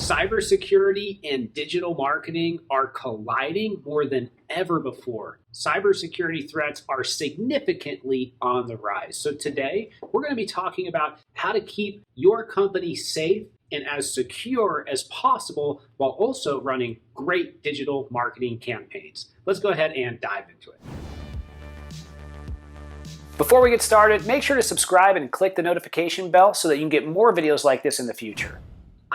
Cybersecurity and digital marketing are colliding more than ever before. Cybersecurity threats are significantly on the rise. So today, we're going to be talking about how to keep your company safe and as secure as possible while also running great digital marketing campaigns. Let's go ahead and dive into it. Before we get started, make sure to subscribe and click the notification bell so that you can get more videos like this in the future.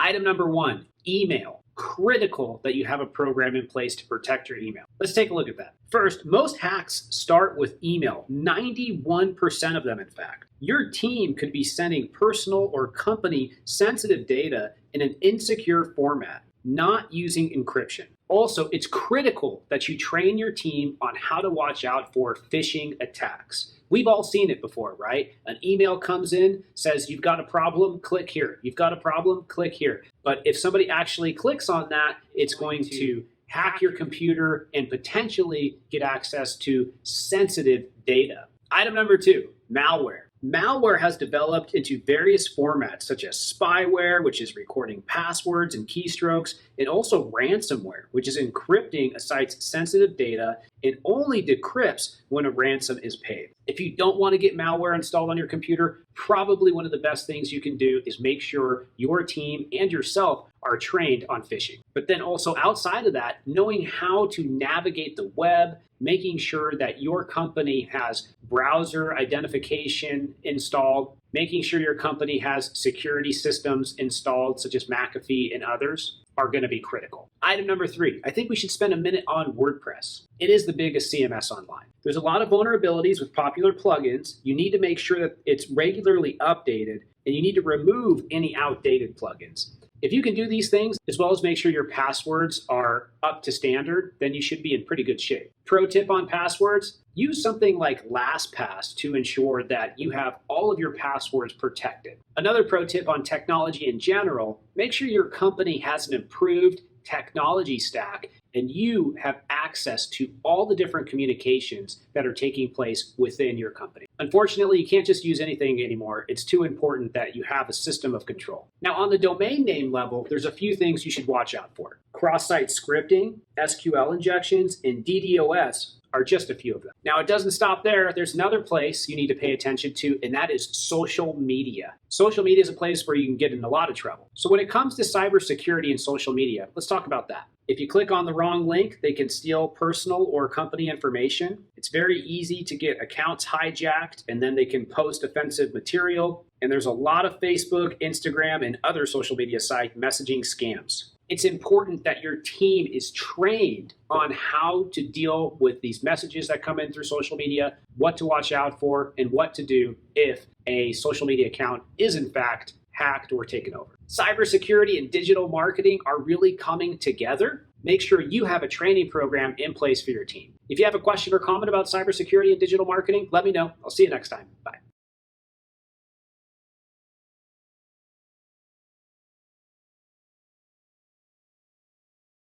Item number 1, email. Critical that you have a program in place to protect your email. Let's take a look at that. First, most hacks start with email, 91% of them in fact. Your team could be sending personal or company sensitive data in an insecure format, not using encryption. Also, it's critical that you train your team on how to watch out for phishing attacks. We've all seen it before, right? An email comes in, says, you've got a problem, click here. You've got a problem, click here. But if somebody actually clicks on that, it's going to hack your computer and potentially get access to sensitive data. Item number 2, malware. Malware has developed into various formats such as spyware, which is recording passwords and keystrokes, and also ransomware, which is encrypting a site's sensitive data and only decrypts when a ransom is paid. If you don't want to get malware installed on your computer, probably one of the best things you can do is make sure your team and yourself are trained on phishing. But then also outside of that, knowing how to navigate the web, making sure that your company has browser identification installed, making sure your company has security systems installed, such as McAfee and others, are going to be critical. Item number 3, I think we should spend a minute on WordPress. It is the biggest CMS online. There's a lot of vulnerabilities with popular plugins. You need to make sure that it's regularly updated, and you need to remove any outdated plugins. If you can do these things, as well as make sure your passwords are up to standard, then you should be in pretty good shape. Pro tip on passwords, use something like LastPass to ensure that you have all of your passwords protected. Another pro tip on technology in general, make sure your company has an improved technology stack and you have access to all the different communications that are taking place within your company. Unfortunately, you can't just use anything anymore. It's too important that you have a system of control. Now, on the domain name level, there's a few things you should watch out for. Cross-site scripting, SQL injections, and DDoS are just a few of them. Now, it doesn't stop there. There's another place you need to pay attention to, and that is social media. Social media is a place where you can get in a lot of trouble. So when it comes to cybersecurity and social media, let's talk about that. If you click on the wrong link, they can steal personal or company information. It's very easy to get accounts hijacked, and then they can post offensive material. And there's a lot of Facebook, Instagram, and other social media site messaging scams. It's important that your team is trained on how to deal with these messages that come in through social media, what to watch out for, and what to do if a social media account is in fact hacked or taken over. Cybersecurity and digital marketing are really coming together. Make sure you have a training program in place for your team. If you have a question or comment about cybersecurity and digital marketing, let me know. I'll see you next time. Bye.